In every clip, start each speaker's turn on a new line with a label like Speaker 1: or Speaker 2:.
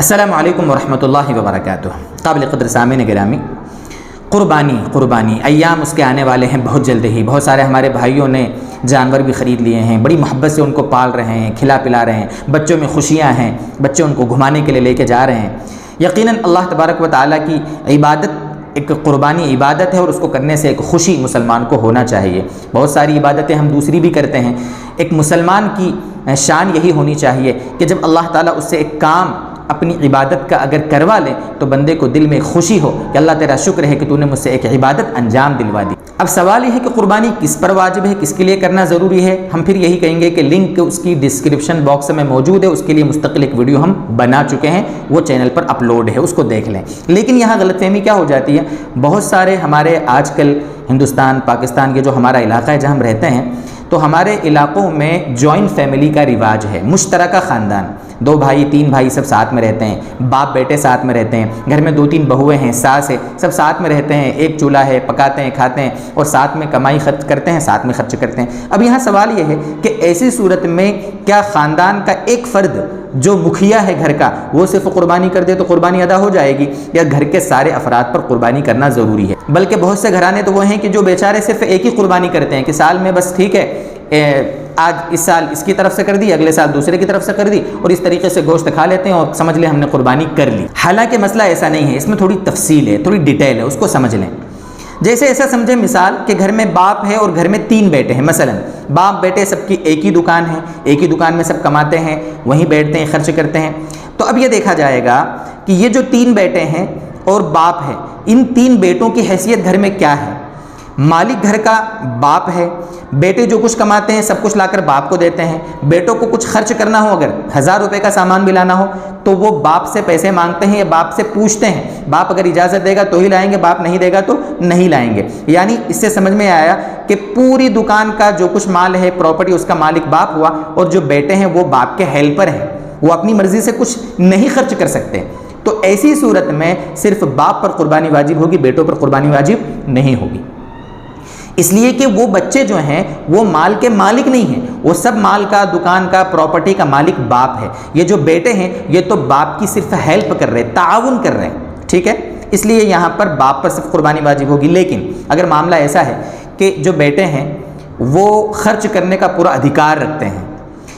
Speaker 1: السلام علیکم ورحمۃ اللہ وبرکاتہ۔ قابل قدر سامعین گرامی، قربانی ایام اس کے آنے والے ہیں بہت جلد ہی۔ بہت سارے ہمارے بھائیوں نے جانور بھی خرید لیے ہیں، بڑی محبت سے ان کو پال رہے ہیں، کھلا پلا رہے ہیں، بچوں میں خوشیاں ہیں، بچے ان کو گھمانے کے لیے لے کے جا رہے ہیں۔ یقیناً اللہ تبارک و تعالیٰ کی عبادت ایک قربانی عبادت ہے، اور اس کو کرنے سے ایک خوشی مسلمان کو ہونا چاہیے۔ بہت ساری عبادتیں ہم دوسری بھی کرتے ہیں، ایک مسلمان کی شان یہی ہونی چاہیے کہ جب اللہ تعالیٰ اس سے ایک کام اپنی عبادت کا اگر کروا لے تو بندے کو دل میں خوشی ہو کہ اللہ تیرا شکر ہے کہ تو نے مجھ سے ایک عبادت انجام دلوا دی۔ اب سوال یہ ہے کہ قربانی کس پر واجب ہے، کس کے لیے کرنا ضروری ہے؟ ہم پھر یہی کہیں گے کہ لنک اس کی ڈسکرپشن باکس میں موجود ہے، اس کے لیے مستقل ایک ویڈیو ہم بنا چکے ہیں، وہ چینل پر اپلوڈ ہے، اس کو دیکھ لیں۔ لیکن یہاں غلط فہمی کیا ہو جاتی ہے، بہت سارے ہمارے آج کل ہندوستان پاکستان کے جو ہمارا علاقہ ہے جہاں ہم رہتے ہیں، تو ہمارے علاقوں میں جوائنٹ فیملی کا رواج ہے، مشترکہ خاندان، 2 بھائی 3 بھائی سب ساتھ میں رہتے ہیں، باپ بیٹے ساتھ میں رہتے ہیں، گھر میں 2-3 بہویں ہیں، ساس ہے، سب ساتھ میں رہتے ہیں، ایک چولہا ہے، پکاتے ہیں کھاتے ہیں اور ساتھ میں کمائی خرچ کرتے ہیں، ساتھ میں خرچ کرتے ہیں۔ اب یہاں سوال یہ ہے کہ ایسی صورت میں کیا خاندان کا ایک فرد جو مکھیا ہے گھر کا وہ صرف قربانی کر دے تو قربانی ادا ہو جائے گی، یا گھر کے سارے افراد پر قربانی کرنا ضروری ہے؟ بلکہ بہت سے گھرانے تو وہ ہیں کہ جو بیچارے صرف ایک ہی قربانی کرتے ہیں کہ سال میں بس ٹھیک ہے، آج اس سال اس کی طرف سے کر دی، اگلے سال دوسرے کی طرف سے کر دی، اور اس طریقے سے گوشت کھا لیتے ہیں اور سمجھ لیں ہم نے قربانی کر لی۔ حالانکہ مسئلہ ایسا نہیں ہے، اس میں تھوڑی تفصیل ہے، تھوڑی ڈیٹیل ہے، اس کو سمجھ لیں۔ جیسے ایسا سمجھیں مثال کہ گھر میں باپ ہے اور گھر میں 3 بیٹے ہیں، مثلا باپ بیٹے سب کی ایک ہی دکان ہے، ایک ہی دکان میں سب کماتے ہیں، وہیں بیٹھتے ہیں، خرچ کرتے ہیں۔ تو اب یہ دیکھا جائے گا کہ یہ جو 3 بیٹے ہیں اور باپ ہے، ان 3 بیٹوں کی حیثیت گھر میں کیا ہے؟ مالک گھر کا باپ ہے، بیٹے جو کچھ کماتے ہیں سب کچھ لا کر باپ کو دیتے ہیں۔ بیٹوں کو کچھ خرچ کرنا ہو، اگر 1000 روپے کا سامان بھی لانا ہو تو وہ باپ سے پیسے مانگتے ہیں یا باپ سے پوچھتے ہیں، باپ اگر اجازت دے گا تو ہی لائیں گے، باپ نہیں دے گا تو نہیں لائیں گے۔ یعنی اس سے سمجھ میں آیا کہ پوری دکان کا جو کچھ مال ہے، پراپرٹی، اس کا مالک باپ ہوا، اور جو بیٹے ہیں وہ باپ کے ہیلپر ہیں، وہ اپنی مرضی سے کچھ نہیں خرچ کر سکتے۔ تو ایسی صورت میں صرف باپ پر قربانی واجب ہوگی، بیٹوں پر قربانی واجب نہیں ہوگی، اس لیے کہ وہ بچے جو ہیں وہ مال کے مالک نہیں ہیں، وہ سب مال کا، دکان کا، پراپرٹی کا مالک باپ ہے۔ یہ جو بیٹے ہیں یہ تو باپ کی صرف ہیلپ کر رہے ہیں، تعاون کر رہے ہیں، ٹھیک ہے؟ اس لیے یہاں پر باپ پر صرف قربانی واجب ہوگی۔ لیکن اگر معاملہ ایسا ہے کہ جو بیٹے ہیں وہ خرچ کرنے کا پورا ادھیکار رکھتے ہیں،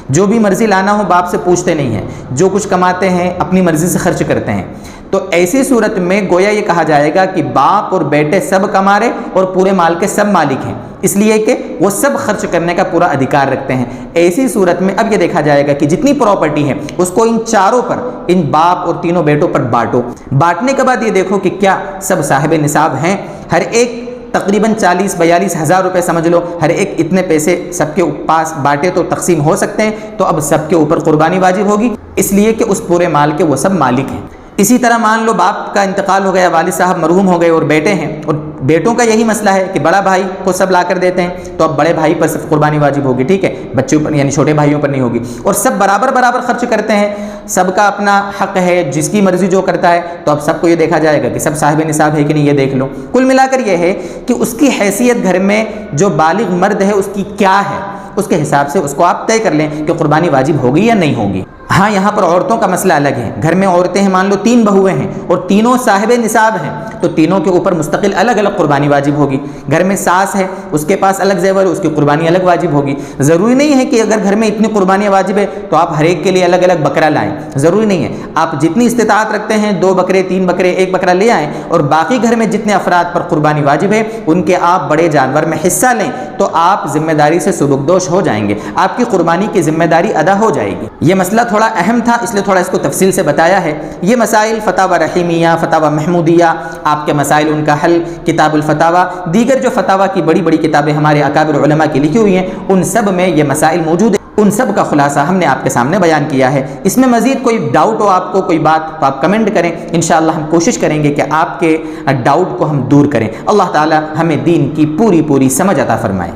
Speaker 1: جو بھی مرضی لانا ہو باپ سے پوچھتے نہیں ہیں، جو کچھ کماتے ہیں اپنی مرضی سے خرچ کرتے ہیں، تو ایسی صورت میں گویا یہ کہا جائے گا کہ باپ اور بیٹے سب کما رہے اور پورے مال کے سب مالک ہیں، اس لیے کہ وہ سب خرچ کرنے کا پورا ادھیکار رکھتے ہیں۔ ایسی صورت میں اب یہ دیکھا جائے گا کہ جتنی پراپرٹی ہے اس کو ان چاروں پر، ان باپ اور تینوں بیٹوں پر بانٹو۔ بانٹنے کے بعد یہ دیکھو کہ کیا سب صاحب نصاب ہیں، ہر ایک تقریباً 40-42 ہزار روپے سمجھ لو، ہر ایک اتنے پیسے سب کے پاس بانٹے تو تقسیم ہو سکتے ہیں، تو اب سب کے اوپر قربانی واجب ہوگی، اس لیے کہ اس پورے مال کے وہ سب مالک ہیں۔ اسی طرح مان لو باپ کا انتقال ہو گیا، والد صاحب مرحوم ہو گئے اور بیٹے ہیں، اور بیٹوں کا یہی مسئلہ ہے کہ بڑا بھائی کو سب لا کر دیتے ہیں، تو اب بڑے بھائی پر صرف قربانی واجب ہوگی، ٹھیک ہے؟ بچوں پر یعنی چھوٹے بھائیوں پر نہیں ہوگی، اور سب برابر خرچ کرتے ہیں، سب کا اپنا حق ہے، جس کی مرضی جو کرتا ہے، تو اب سب کو یہ دیکھا جائے گا کہ سب صاحب نصاب ہے کہ نہیں، یہ دیکھ لو۔ کل ملا کر یہ ہے کہ اس کی حیثیت گھر میں جو بالغ مرد ہے اس کی کیا ہے، اس کے حساب سے اس کو آپ طے کر لیں کہ قربانی واجب ہوگی یا نہیں ہوگی۔ ہاں یہاں پر عورتوں کا مسئلہ الگ ہے، گھر میں عورتیں ہیں، مان لو 3 بہویں ہیں اور تینوں صاحب نصاب ہیں، تو تینوں کے اوپر مستقل الگ الگ قربانی واجب ہوگی۔ گھر میں ساس ہے، اس کے پاس الگ زیور ہے، اس کی قربانی الگ واجب ہوگی۔ ضروری نہیں ہے کہ اگر گھر میں اتنی قربانیاں واجب ہے تو آپ ہر ایک کے لیے الگ الگ بکرا لائیں، ضروری نہیں ہے۔ آپ جتنی استطاعت رکھتے ہیں 2 بکرے 3 بکرے 1 بکرا لے آئیں، اور باقی گھر میں جتنے افراد پر قربانی واجب ہے ان کے آپ بڑے جانور میں حصہ لیں، تو آپ ذمہ داری سے سبکدوش ہو جائیں گے، آپ کی قربانی کی ذمہ داری ادا ہو جائے گی۔ یہ مسئلہ تھوڑا اہم تھا، اس لیے تھوڑا اس کو تفصیل سے بتایا ہے۔ یہ مسائل فتاوی رحیمیہ، فتاوی محمودیہ، آپ کے مسائل ان کا حل، کتاب الفتاوی، دیگر جو فتاوی کی بڑی بڑی کتابیں ہمارے اکابر علماء کی لکھی ہوئی ہیں، ان سب میں یہ مسائل موجود ہیں، ان سب کا خلاصہ ہم نے آپ کے سامنے بیان کیا ہے۔ اس میں مزید کوئی ڈاؤٹ ہو آپ کو، کوئی بات، تو آپ کمنٹ کریں، انشاءاللہ ہم کوشش کریں گے کہ آپ کے ڈاؤٹ کو ہم دور کریں۔ اللہ تعالی ہمیں دین کی پوری سمجھ عطا فرمائے۔